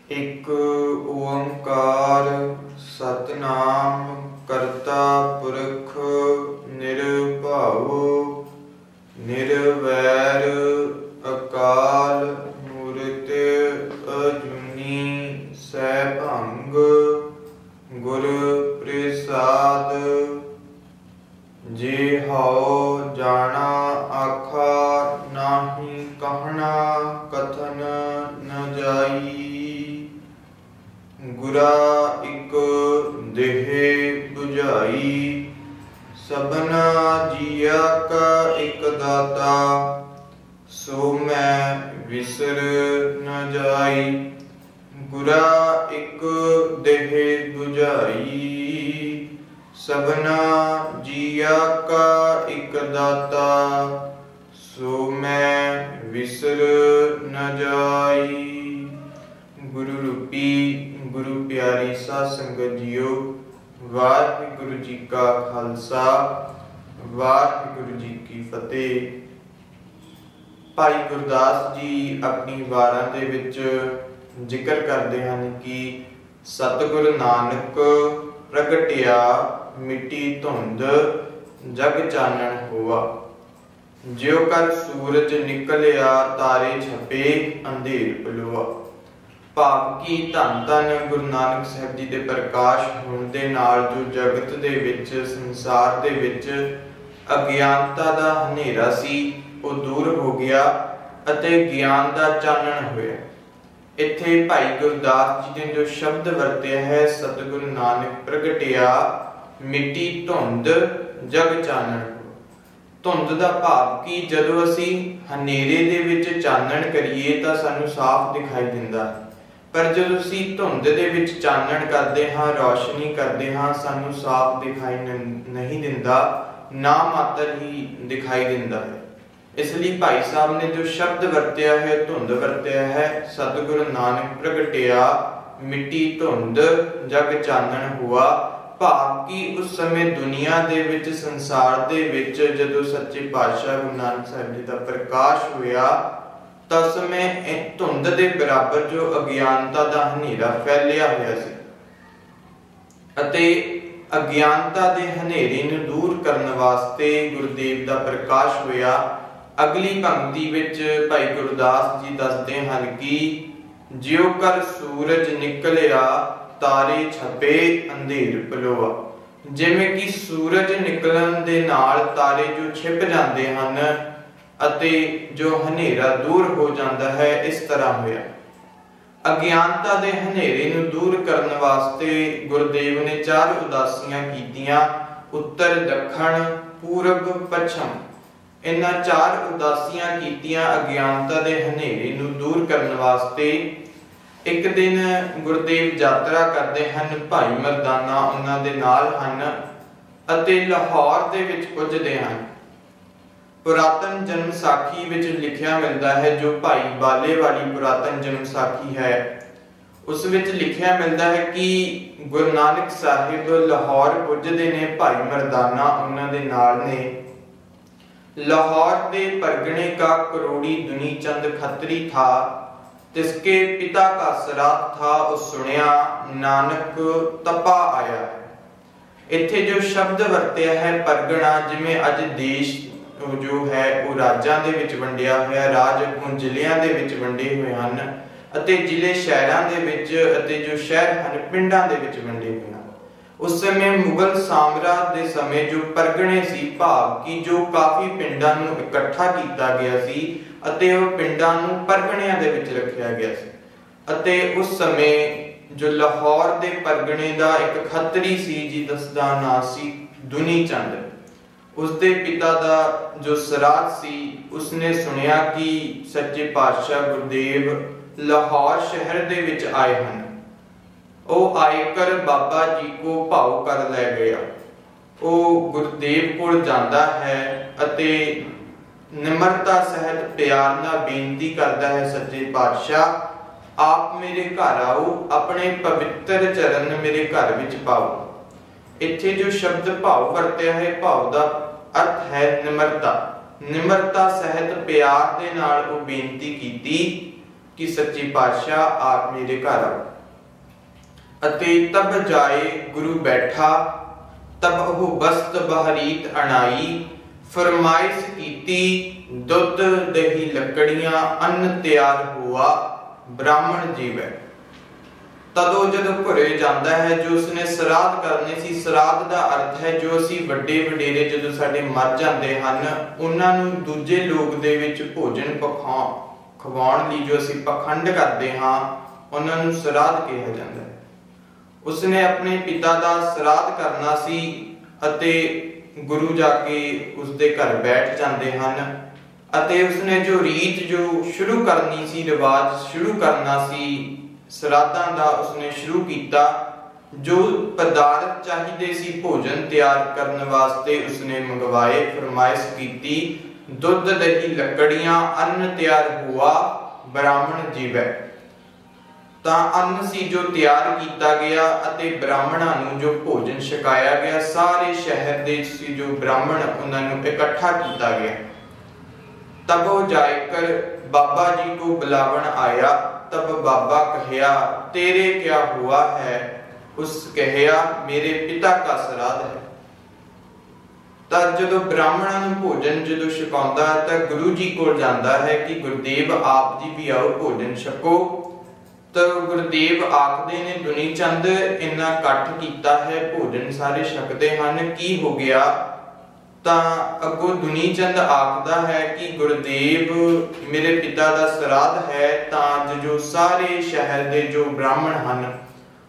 एक ओंकार सतनाम करता पुरख निर्भउ निर्वैर अकाल मूरत अजूनी सैभंग गुर प्रसाद जे हौ जाना आखा नाही कहना कथन न जाई गुरा इक देह बुझाई सबना जिया का एक दाता सो मैं विसर न जाई गुरा एक देह बुझाई सबना जिया का एक दाता सो मैं विसर न जाई। गुरु रूपी गुरु प्यारी साध संगत जीओ, वाहिगुरु जी का खालसा वाहिगुरु जी की फतेह। भाई गुरदास जी अपनी वारां दे विच जिक्र करते हैं कि सतगुरु नानक प्रगटिया मिट्टी धुंध जग चानण होआ ज्यों कर सूरज निकलिया तारे छपे अंधेर पलोआ। भाव की धन धन गुरु नानक साहब जी दे प्रकाश होने दे नाल जो जगत दे विच संसार दे विच अज्ञानता दा हनेरा सी वो दूर हो गया अते ज्ञान दा चानण होया। इत्थे भाई गुरदास जी ने जो शब्द वरतिया है सतगुरु नानक प्रगटिया मिट्टी धुंध जग चानण। धुंध दा भाव की जदों असीं हनेरे दे विच चानण करिए तां सानूं साफ दिखाई दिंदा, पर जदों असीं धुंध दे विच चानण करदे हां रोशनी करदे हां सानूं साफ दिखाई नहीं दिंदा, ना मात्र ही दिखाई दिंदा है। इसलिए भाई साहब ने जो शब्द वरतिया है धुंध वरतिया है सतगुरु नानक प्रगटिया मिट्टी धुंध जग चानण हुआ। भाव की उस समय दुनिया दे विच संसार दे विच जदों सच्चे पातशाह गुरु नानक साहब जी दा प्रकाश होया तां समय धुंध दे बराबर जो अज्ञानता दा हनेरा फैलिया होया सी अते अज्ञानता दे हनेरे नूं दूर करन वास्ते गुरुदेव दा प्रकाश होया। अगली पंक्ति विच भाई गुरदास जी दसदे हन कि ज्यों कर सूरज निकलिया तारे छपे अंधेर पलोआ। जिवें कि सूरज निकलन दे नाल तारे जो छिप जाते हैं अते जो हनेरा दूर हो जाता है, इस तरह होया। अज्ञानता दे हनेरे नूं दूर करन वास्ते गुरुदेव ने चार उदासियां कीतियां, उत्तर दक्षिण पूरब पश्चिम। इन्हां चार उदासियां कीतियां अज्ञानता दे हनेरे नूं दूर करन वास्ते। एक दिन गुरुदेव यात्रा करते हैं, भाई मरदाना उन्हां दे नाल हन अते लाहौर दे विच पुजदे हन। पुरातन जन्म साखी विच लिखिया मिलता है, जो भाई बाले वाली पुरातन जन्म साखी है उस विच लिखिया मिलता है कि गुरु नानक साहिब लाहौर पुजदे ने, भाई मरदाना उन्हां दे नाल ने। लाहौर दे परगने का करोड़ी दुनी चंद खत्री था, जिसके पिता का श्राद्ध था, उस सुनिया नानक तपा आया। इत्थे जो शब्द वरतिया है परगना, जिमें अज देश जो है वो राज्यां दे विच वंडिया होया, राज हुण जिलियां दे विच वंडे हुए हन अते जिले शहरां दे विच अते जो शहर हन पिंडां दे विच वंडे हुए हन। उस समय मुगल साम्राज्य दे समय जो परगने सी, भाव की जो काफी पिंडां नूं इकट्ठा कीता गया सी अते वो पिंडां नूं परगणियां दे विच रखिया गया सी। अते उस समय जो लाहौर दे परगणे दा एक खत्री सी जिसदा नाम सी दुनी चंद, उसके पिता दा जो श्राद्ध सी, उसने सुनिया कि सच्चे पातशाह गुरुदेव लाहौर शहर दे विच आए हन। ओ आयकर बाबा जी को भाव कर लै गया। ओ गुरुदेव कोल जांदा है अते निमरता सहित प्यार नाल बेनती करता है, सच्चे पातशाह आप मेरे घर आओ, अपने पवित्र चरण मेरे घर विच पाओ। इत्थे जो शब्द भाव वरतिया है, भाव दा अर्थ है निमरता। निमरता सहित प्यार दे नाल वो बेनती कीती कि सच्चे पातशाह आप मेरे घर आओ। अते तब जाए गुरु बैठा, तब ओह बस्त बहरीत अणाई, फरमाइश कीती दुध दही लकड़ियां, अन्न तैयार हुआ ब्राह्मण जीवै। तदों जदों घरे जाता है, जो उसने श्राद्ध करने सी, श्राद्ध का अर्थ है जो असी वड्डे वडेरे जदों साडे मर जाते हैं उन्हां नूं दूजे लोक दे विच भोजन खवाउण लई जो असी पखंड करते हाँ उन्हां नूं श्राद्ध कहा जाता है। उसने अपने पिता का श्राद्ध करना सी अते गुरु जाके उसके घर बैठ जाते हैं अते उसने जो रीत जो शुरू करनी सी, रिवाज शुरू करना सी श्राद्धां दा उसने शुरू किया। जो पदार्थ चाहिए सी भोजन तैयार करने वास्ते उसने मंगवाए, फरमाइश की दुध दही लकड़ियां, अन्न तैयार हुआ ब्राह्मण जीवै। तां अन्न सी जो तैयार किया गया अते ब्राह्मणां नूं जो भोजन छकाया गया, सारे शहर दे सी जो ब्राह्मण उन्हां नूं इकट्ठा किया गया। तब वो जाकर बाबा जी को बुलावन आया, तब बाबा कहिया तेरे क्या हुआ है? उस कहिया मेरे पिता का श्राद्ध है। तब जदों ब्राह्मणां नूं भोजन जदों छकाउंदा तां गुरु जी कोल जांदा है कि गुरुदेव आप जी भी आओ भोजन छको। तो गुरुदेव आखदे ने दुनी चंद इन्ना इकट्ठ कीता है, भोजन सारे छकदे हन, की हो गया? अगो दुनी चंद आखदा है कि गुरुदेव मेरे पिता का श्राद्ध है, तां जो सारे शहर दे जो ब्राह्मण हन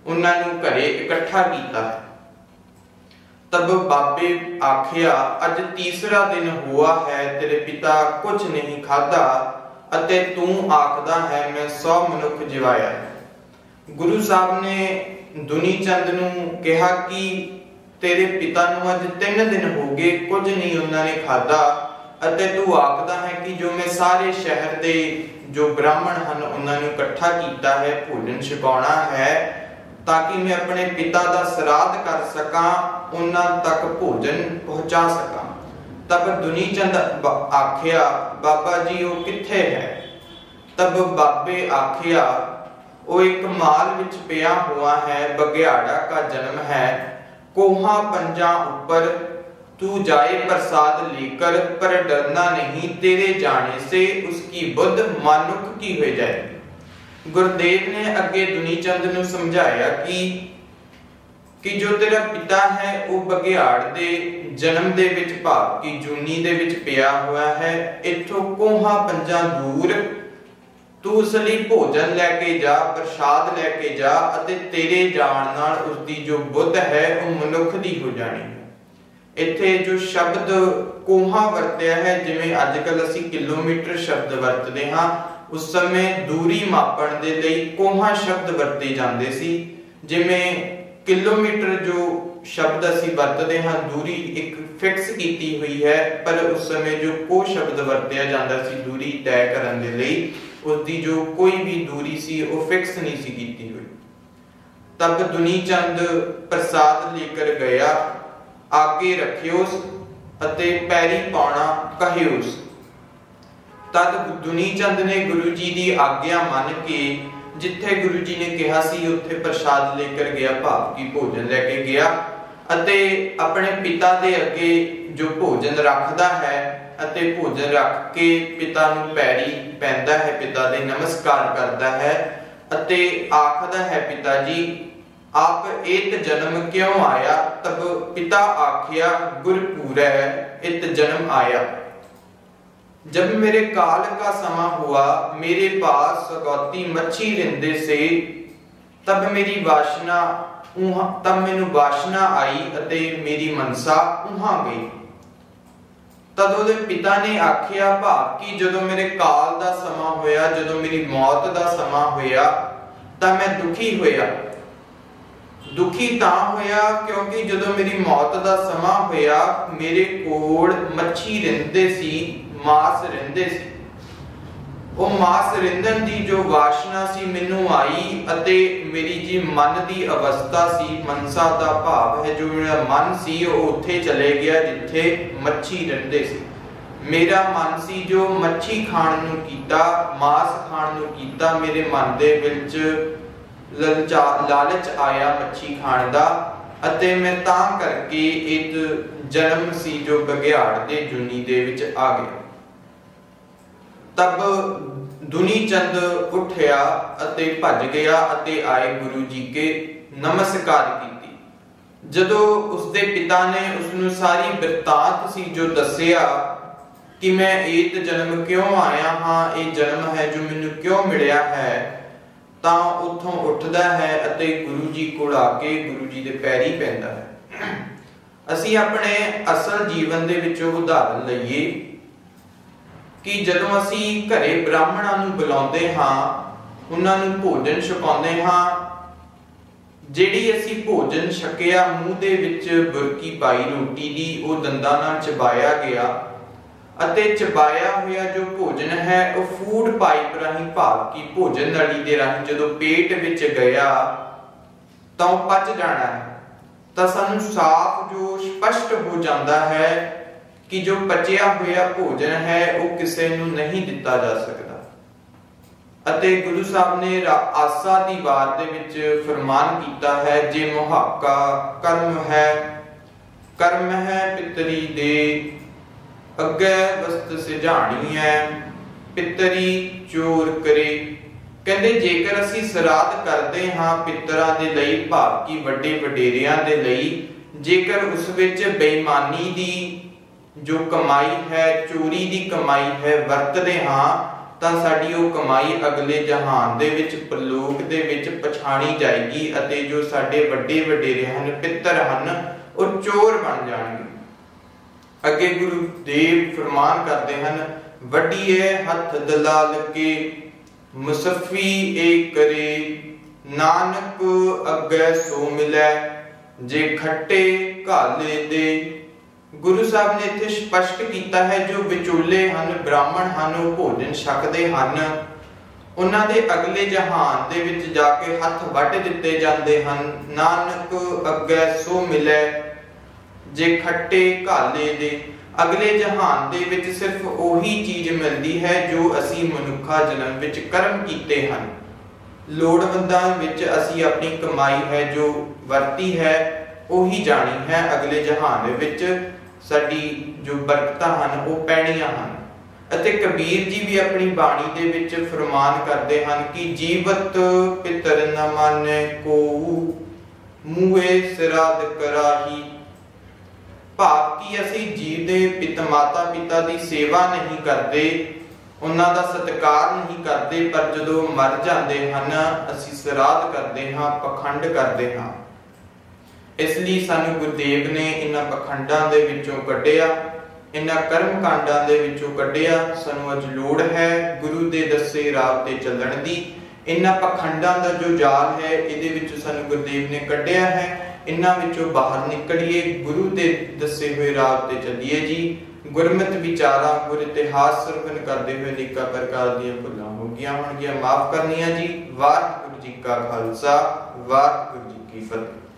उन्हां नूं घरे इकट्ठा कीता है। तब बाबे आखिया अज तीसरा दिन हुआ है, तेरे पिता कुछ नहीं खाधा अते तू आखदा है मैं 100 मनुख जिवाया है। गुरु साहब ने दुनी चंद नूं कहा कि तेरे पिता नूं अज 3 दिन हो गए, कुछ नहीं उन्होंने खाधा अते तू आखदा है कि जो मैं सारे शहर दे जो ब्राह्मण हन उन्होंने इकट्ठा किया है, भोजन छकाउणा है ताकि मैं अपने पिता का श्राद्ध कर सकां, उन्हां तक भोजन पहुंचा सकां। तब दुनी चंद आखिया बाबा जी वो किथे है? तब बाबे आखिया वो एक माल विच पिया हुआ है, बघियाड़ा का जन्म है, कोहा पंजा ऊपर, तू जाए प्रसाद लेकर, पर डरना नहीं, तेरे जाने से उसकी बुद्ध मानुक की हो जाएगी। गुरुदेव ने अगे दुनी चंद नूं समझाया कि जो तेरा पिता है वो बघियाड़ दे जन्म दे विच भाव की जूनी दे विच पिया हुआ है, इथों कोहा पंजा दूर तू उस लई भोजन लैके जा, प्रसाद लैके जा अते तेरे जाण नाल उसदी जो बुद्ध है वो मनुख दी हो जानी है। इत्थे जो शब्द कोहा वरतिया है, जिवें अजकल असी किलोमीटर शब्द वरतदे हां, उस समय दूरी मापण दे लई कोहा शब्द वरते जांदे सी। जिवें किलोमीटर जो शब्द असी वरतदे हां, दूरी एक फिक्स कीती हुई है, पर उस समय जो को शब्द वरतिया जांदा सी दूरी तय करन दे लई, उसकी जो कोई भी दूरी सी वो फिक्स नहीं सी कीती हुई। तब दुनी चंद प्रसाद लेकर गया, आगे रखियोस अते पैरी पाउणा कहियोस। तद दुनी चंद ने गुरु जी की आज्ञा मन के जिथे गुरु जी ने कहा सी उत्थे प्रसाद लेकर गया, भाव की भोजन लेके गया अते अपने पिता दे अगे जो भोजन रखदा है अते भोजन रख के पिता नूं पैरी पैंदा है, पिता दे नमस्कार करता है अते आखदा है पिता जी आप इत जन्म क्यों आया? तब पिता आखिया गुरपुरै इत जन्म आया। जब मेरे काल का समा हुआ, मेरे पास सगौती मच्छी रिंदे से, तब मेरी वासना तब मैनू वासना आई अते मेरी मनसा उहां गई। तद उहदे पिता ने आखिया भाव कि जदों मेरे काल दा समा होया, जदों मेरी मौत दा समा होया तां मैं दुखी होया। दुखी तां होया क्योंकि जदों मेरी मौत दा समा होया मेरे कोल मच्छी रिंदे सी, मांस रिंदे सी। ਉਹ ਮਾਸ ਰਿੰਦਣ ਦੀ ਜੋ ਵਾਸ਼ਨਾ ਸੀ ਮੈਨੂੰ ਆਈ ਅਤੇ ਮੇਰੀ ਜੀ ਮਨ ਦੀ ਅਵਸਥਾ ਸੀ, ਮਨਸਾ ਦਾ ਭਾਵ ਹੈ ਜੋ ਮੇਰਾ ਮਨ ਸੀ ਉਹ ਉੱਥੇ ਚਲੇ ਗਿਆ ਜਿੱਥੇ ਮੱਛੀ ਰਿੰਦੇ ਸੀ। मेरा मन सी जो मच्छी खाण नूं कीता, मांस खाण नूं कीता, मेरे मन दे विच लालच आया मच्छी खाण दा, अते मैं तां करके एक जन्म सी जो बघियाड़ दे जुनी दे विच आ गया। तब दुनी चंद उठया अते भज गया अते आए गुरु जी के नमस्कार कीती। जदों उसदे पिता ने उसनूं सारी बिरतांत सी जो दसिया कि मैं इस जन्म क्यों आया हाँ, ये जन्म है जो मैनूं क्यों मिलिया है, तां उत्थों उठदा है अते गुरु जी कोल आके गुरु जी दे पैरी पैंदा है। असीं अपने असल जीवन दे विचों उदाहरण लईए कि जदों असीं घरे ब्राह्मणां नूं बुलाउंदे हां, उन्हां नूं भोजन छकाउंदे हां, ਜਿਹੜੀ ਅਸੀਂ ਭੋਜਨ ਛਕਿਆ ਮੂੰਹ ਦੇ ਵਿੱਚ ਬੁਰਕੀ ਪਾਈ ਰੋਟੀ ਦੀ, ਉਹ ਦੰਦਾਂ ਨਾਲ ਚਬਾਇਆ ਗਿਆ ਅਤੇ ਚਬਾਇਆ ਹੋਇਆ ਜੋ ਭੋਜਨ ਹੈ ਉਹ ਫੂਡ ਪਾਈਪ ਰਾਹੀਂ ਭਾਵ ਕਿ ਭੋਜਨ ਨਲੀ ਦੇ ਰਾਹੀਂ ਜਦੋਂ ਪੇਟ ਵਿੱਚ ਗਿਆ ਤਾਂ ਉਹ ਪਚ ਜਾਣਾ ਹੈ। ਤਾਂ ਸਾਨੂੰ ਸਾਫ਼ ਜੋ ਸਪਸ਼ਟ ਹੋ ਜਾਂਦਾ ਹੈ ਕਿ ਜੋ ਪਚਿਆ ਹੋਇਆ ਭੋਜਨ ਹੈ ਉਹ ਕਿਸੇ ਨੂੰ ਨਹੀਂ ਦਿੱਤਾ ਜਾ ਸਕਦਾ। ਅਤੇ ਗੁਰੂ ਸਾਹਿਬ ਨੇ ਆਸਾ ਦੀ ਵਾਰ ਦੇ ਵਿੱਚ ਫਰਮਾਨ ਕੀਤਾ ਹੈ, ਜੇ ਮੁਹਾਕਾ ਕਰਮ ਹੈ ਪਿਤਰੀ ਦੇ, ਅੱਗੇ ਵਸਤ ਸਿਝਾਣੀ ਹੈ ਪਿਤਰੀ ਚੋਰ ਕਰੇ। ਕਹਿੰਦੇ ਜੇਕਰ ਅਸੀਂ ਸਰਾਧ ਕਰਦੇ ਹਾਂ ਪਿਤਰਾਂ ਦੇ ਲਈ ਭਾਵ ਕਿ ਵੱਡੇ ਵਡੇਰਿਆਂ ਦੇ ਲਈ, ਜੇਕਰ ਉਸ ਵਿੱਚ ਬੇਈਮਾਨੀ ਦੀ ਜੋ ਕਮਾਈ ਹੈ, ਚੋਰੀ ਦੀ ਕਮਾਈ ਹੈ ਵਰਤਦੇ ਹਾਂ, ਤਾਂ ਸਾਡੀ ਉਹ ਕਮਾਈ ਅਗਲੇ ਜਹਾਨ ਦੇ ਵਿੱਚ ਪਰਲੋਕ ਦੇ ਵਿੱਚ ਪਛਾਣੀ ਜਾਏਗੀ ਅਤੇ ਜੋ ਸਾਡੇ ਵੱਡੇ ਵਡੇਰੇ ਹਨ, ਪਿੱਤਰ ਹਨ, ਉਹ ਚੋਰ ਬਣ ਜਾਣਗੇ। ਅੱਗੇ ਗੁਰੂ ਦੇਵ ਫਰਮਾਨ ਕਰਦੇ ਹਨ, ਵੱਡੀਏ ਹੱਥ ਦਲਾਲ ਕੇ ਮੁਸੱਫੀ ਏ ਕਰੇ, ਨਾਨਕ ਅੱਗੇ ਸੋ ਮਿਲੈ ਜੇ ਖੱਟੇ ਘਾਲੇ ਦੇ। ਗੁਰੂ ਸਾਹਿਬ ਨੇ ਇੱਥੇ ਸਪਸ਼ਟ ਕੀਤਾ ਹੈ ਜੋ ਵਿਚੋਲੇ ਹਨ, ਬ੍ਰਾਹਮਣ ਹਨ, ਉਹ ਭੋਜਨ ਛਕਦੇ ਹਨ, ਉਹਨਾਂ ਦੇ ਅਗਲੇ ਜਹਾਨ ਦੇ ਵਿੱਚ ਜਾ ਕੇ ਹੱਥ ਵੱਢ ਦਿੱਤੇ ਜਾਂਦੇ ਹਨ। ਨਾਨਕ ਅੱਗੇ ਸੋ ਮਿਲੇ ਜੇ ਖੱਟੇ ਘਾਲੇ ਦੇ, ਅਗਲੇ ਜਹਾਨ ਦੇ ਵਿੱਚ ਸਿਰਫ ਉਹੀ ਚੀਜ਼ ਮਿਲਦੀ ਹੈ ਜੋ ਅਸੀਂ ਮਨੁੱਖਾ ਜਨਮ ਵਿੱਚ ਕਰਮ ਕੀਤੇ ਹਨ। ਲੋੜਵੰਦਾਂ ਵਿੱਚ ਅਸੀਂ ਆਪਣੀ ਕਮਾਈ ਹੈ ਜੋ ਵਰਤੀ ਹੈ ਉਹੀ ਜਾਣੀ ਹੈ, ਅਗਲੇ ਜਹਾਨ ਦੇ ਵਿੱਚ ਸਾਡੀ ਜੋ ਬਰਕਤਾਂ ਹਨ ਉਹ ਪੈਣੀਆਂ ਹਨ। ਅਤੇ ਕਬੀਰ ਜੀ ਵੀ ਆਪਣੀ ਬਾਣੀ ਦੇ ਵਿੱਚ ਫਰਮਾਨ ਕਰਦੇ ਹਨ ਕਿ ਜੀਵਤ ਪਿਤਰ ਨ ਮਾਨੈ ਕੋ, ਮੂਏ ਸਿਰਾਧ ਕਰਾਹੀ। ਭਾਵ ਕਿ ਅਸੀਂ ਜੀਵ ਦੇ ਮਾਤਾ ਪਿਤਾ ਦੀ ਸੇਵਾ ਨਹੀਂ ਕਰਦੇ, ਉਹਨਾਂ ਦਾ ਸਤਿਕਾਰ ਨਹੀਂ ਕਰਦੇ, ਪਰ ਜਦੋਂ ਮਰ ਜਾਂਦੇ ਹਨ ਅਸੀਂ ਸਿਰਾਧ ਕਰਦੇ ਹਾਂ, ਪਖੰਡ ਕਰਦੇ ਹਾਂ। ਇਸ ਲਈ ਸਾਨੂੰ ਗੁਰਦੇਵ ਨੇ ਇਹਨਾਂ ਪਖੰਡਾਂ ਦੇ ਵਿੱਚੋਂ ਕੱਢਿਆ, ਇਹਨਾਂ ਕਰਮ ਕਾਂਡਾਂ ਦੇ ਵਿੱਚੋਂ ਕੱਢਿਆ। ਸਾਨੂੰ ਅੱਜ ਲੋੜ ਹੈ ਗੁਰੂ ਦੇ ਦੱਸੇ ਰਾਹ ਤੇ ਚੱਲਣ ਦੀ। ਇਹਨਾਂ ਪਖੰਡਾਂ ਦਾ ਜੋ ਜਾਲ ਹੈ ਇਹਦੇ ਵਿੱਚੋਂ ਸਾਨੂੰ ਗੁਰਦੇਵ ਨੇ ਕੱਢਿਆ ਹੈ, ਇਹਨਾਂ ਵਿੱਚੋਂ ਬਾਹਰ ਨਿਕਲੀਏ, ਗੁਰੂ ਦੇ ਦੱਸੇ ਹੋਏ ਰਾਹ ਤੇ ਚੱਲੀਏ ਜੀ। ਗੁਰਮਤਿ ਵਿਚਾਰਾਂ, ਗੁਰ ਇਤਿਹਾਸ ਸਰਵਨ ਕਰਦੇ ਹੋਏ ਨਿੱਕਾ ਪ੍ਰਕਾਰ ਦੀਆਂ ਭੁੱਲਾਂ ਹੋ ਗਈਆਂ ਹੋਣਗੀਆਂ, ਮਾਫ ਕਰਨੀਆਂ ਜੀ। ਵਾਹਿਗੁਰੂ ਜੀ ਕਾ ਖਾਲਸਾ, ਵਾਹਿਗੁਰੂ ਜੀ ਕੀ ਫਤਿਹ।